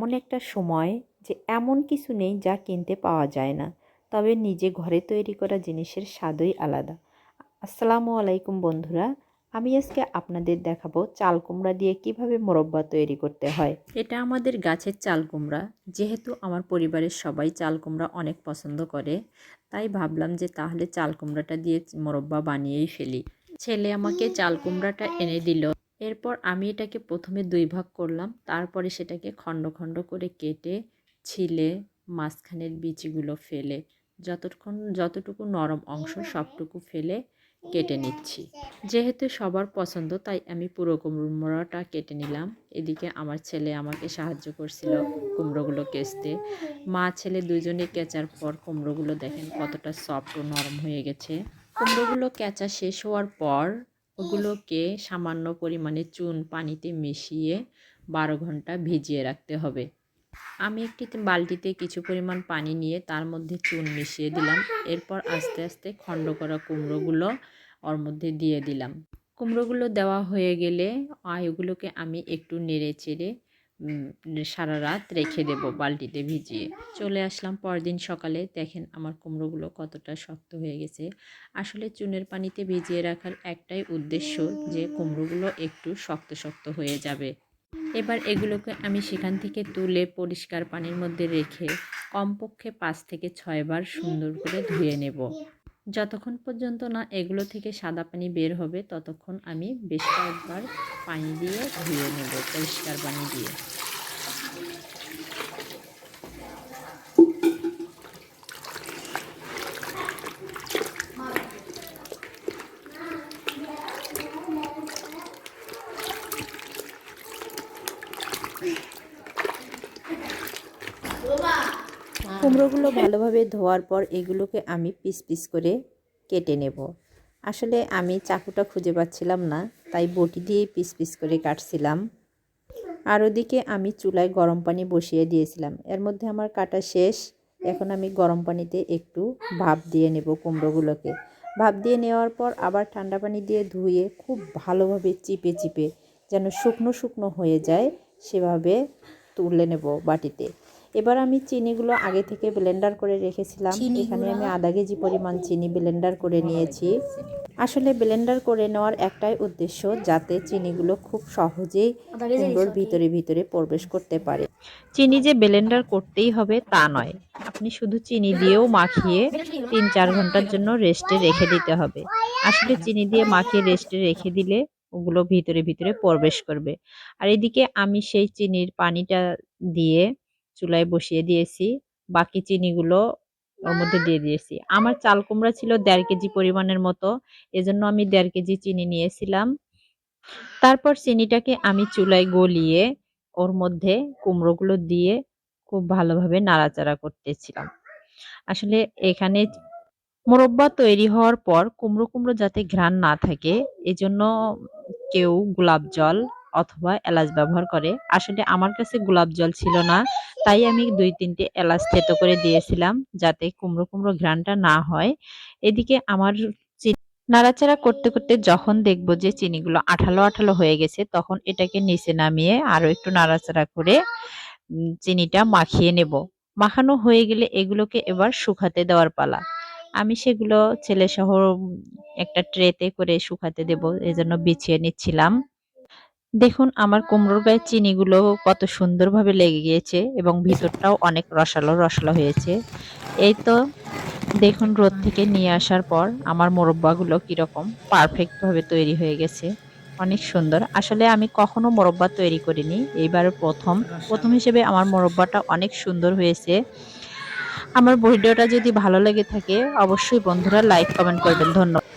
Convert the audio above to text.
এমন একটা সময় যে এমন কিছু নেই যা কিনতে পাওয়া যায় না, তবে নিজে ঘরে তৈরি করা জিনিসের স্বাদই আলাদা। আসসালামু আলাইকুম বন্ধুরা, আমি আজকে আপনাদের দেখাবো চাল কুমড়া দিয়ে কিভাবে মোরব্বা তৈরি করতে হয়। এটা আমাদের গাছের চাল কুমড়া। যেহেতু আমার পরিবারের সবাই চাল কুমড়া অনেক পছন্দ করে, তাই ভাবলাম যে তাহলে চাল কুমড়াটা দিয়ে মোরব্বা বানিয়েই ফেলি। ছেলে আমাকে চাল কুমড়াটা এনে দিল। এরপর আমি এটাকে প্রথমে 2 ভাগ করলাম, তারপরে সেটাকে খণ্ড খণ্ড করে কেটে ছিলে মাঝখানের বিচিগুলো ফেলে যতটুকু নরম অংশ সবটুকু ফেলে কেটে নিচ্ছি। যেহেতু সবার পছন্দ তাই আমি পুরো কুমড়োটা কেটে নিলাম। এদিকে আমার ছেলে আমাকে সাহায্য করছিল কুমড়োগুলো কেচতে। মা ছেলে দুজনে কেচার পর কুমড়োগুলো দেখেন কতটা সফট ও নরম হয়ে গেছে। কুমড়োগুলো কেচা শেষ হওয়ার পর ওগুলোকে সামান্য পরিমাণে চুন পানিতে মিশিয়ে 12 ঘন্টা ভিজিয়ে রাখতে হবে। আমি একটি বালতিতে কিছু পরিমাণ পানি নিয়ে তার মধ্যে চুন মিশিয়ে দিলাম। এরপর আস্তে আস্তে খণ্ড করা কুমড়োগুলো ওর মধ্যে দিয়ে দিলাম। কুমড়োগুলো দেওয়া হয়ে গেলে ওগুলোকে আমি একটু নেড়ে চেড়ে সারা রাত রেখে দেব বালতিতে ভিজিয়ে। চলে আসলাম পরদিন সকালে, দেখেন আমার কুমড়োগুলো কতটা শক্ত হয়ে গেছে। আসলে চুনের পানিতে ভিজিয়ে রাখার একটাই উদ্দেশ্য যে কুমড়োগুলো একটু শক্ত শক্ত হয়ে যাবে। এবার এগুলোকে আমি সেখান থেকে তুলে পরিষ্কার পানির মধ্যে রেখে কমপক্ষে 5 থেকে 6 বার সুন্দর করে ধুয়ে নেব। যতক্ষণ পর্যন্ত না এগুলো থেকে সাদা পানি বের হবে ততক্ষণ আমি বেশ কয়েকবার পানি দিয়ে ধুয়ে নেব, পরিষ্কার পানি দিয়ে। কুমড়োগুলো ভালোভাবে ধোয়ার পর এগুলোকে আমি পিস পিস করে কেটে নেব। আসলে আমি চাকুটা খুঁজে পাচ্ছিলাম না, তাই বটি দিয়েই পিস পিস করে কাটছিলাম। আর ওদিকে আমি চুলায় গরম পানি বসিয়ে দিয়েছিলাম। এর মধ্যে আমার কাটা শেষ। এখন আমি গরম পানিতে একটু ভাপ দিয়ে নেব কুমড়োগুলোকে। ভাপ দিয়ে নেওয়ার পর আবার ঠান্ডা পানি দিয়ে ধুয়ে খুব ভালোভাবে চিপে চিপে যেন শুকনো শুকনো হয়ে যায় সেভাবে তুলে নেব বাটিতে। এবার আমি চিনিগুলো আগে থেকে ব্লেন্ডার করে রেখেছিলাম। এখানে আমি আধা কেজি পরিমাণ চিনি ব্লেন্ডার করে নিয়েছি। আসলে ব্লেন্ডার করে নেওয়ার একটাই উদ্দেশ্য যাতে চিনিগুলো খুব সহজেই কুমড়োর ভিতরে ভিতরে প্রবেশ করতে পারে। চিনি যে ব্লেন্ডার করতেই হবে তা নয়, আপনি শুধু চিনি দিয়েও মাখিয়ে 3-4 ঘন্টার জন্য রেস্টে রেখে দিতে হবে। আসলে চিনি দিয়ে মাখিয়ে রেস্টে রেখে দিলে ওগুলো ভিতরে ভিতরে প্রবেশ করবে। আর এদিকে আমি সেই চিনির পানিটা দিয়ে চুলায় বসিয়ে দিয়েছি, বাকি চিনিগুলো ওর মধ্যে দিয়ে দিয়েছি। আমার চাল কুমড়া ছিল 1.5 কেজি পরিমাণের মতো, এজন্য আমি 1.5 কেজি চিনি নিয়েছিলাম। তারপর চিনিটাকে আমি চুলায় গলিয়ে ওর মধ্যে কুমড়োগুলো দিয়ে খুব ভালোভাবে নাড়াচাড়া করতেছিলাম। আসলে এখানে মোরব্বা তৈরি হওয়ার পর কুমড়ো কুমড়ো যাতে ঘ্রাণ না থাকে এজন্য কেউ গোলাপ জল অথবা এলাচ ব্যবহার করে। আসলে আমার কাছে গোলাপ জল ছিল না, তাই আমি 2-3টে এলাচ থেতো করে দিয়েছিলাম যাতে কুমড়ো কুমড়ো ঘ্রাণটা না হয়। এদিকে আমার নাড়াচাড়া করতে করতে যখন দেখবো যে চিনিগুলো আঠালো আঠালো হয়ে গেছে তখন এটাকে নিচে নামিয়ে আরো একটু নাড়াচাড়া করে চিনিটা মাখিয়ে নেব। মাখানো হয়ে গেলে এগুলোকে এবার শুকাতে দেওয়ার পালা। আমি সেগুলো ছেলে সহ একটা ট্রেতে করে শুকাতে দেব, এজন্য বিছিয়ে নিচ্ছিলাম। দেখুন আমার কুমড়োর গায়ে চিনিগুলো কত সুন্দরভাবে লেগে গিয়েছে এবং ভিতরটাও অনেক রসালো রসালো হয়েছে। এই তো দেখুন রোদ থেকে নিয়ে আসার পর আমার মোরব্বাগুলো কিরকম পারফেক্ট ভাবে তৈরি হয়ে গেছে, অনেক সুন্দর। আসলে আমি কখনো মোরব্বা তৈরি করিনি, এইবার প্রথম হিসেবে আমার মোরব্বাটা অনেক সুন্দর হয়েছে। আমার ভিডিওটা যদি ভালো লেগে থাকে অবশ্যই বন্ধুরা লাইক কমেন্ট করবেন। ধন্যবাদ।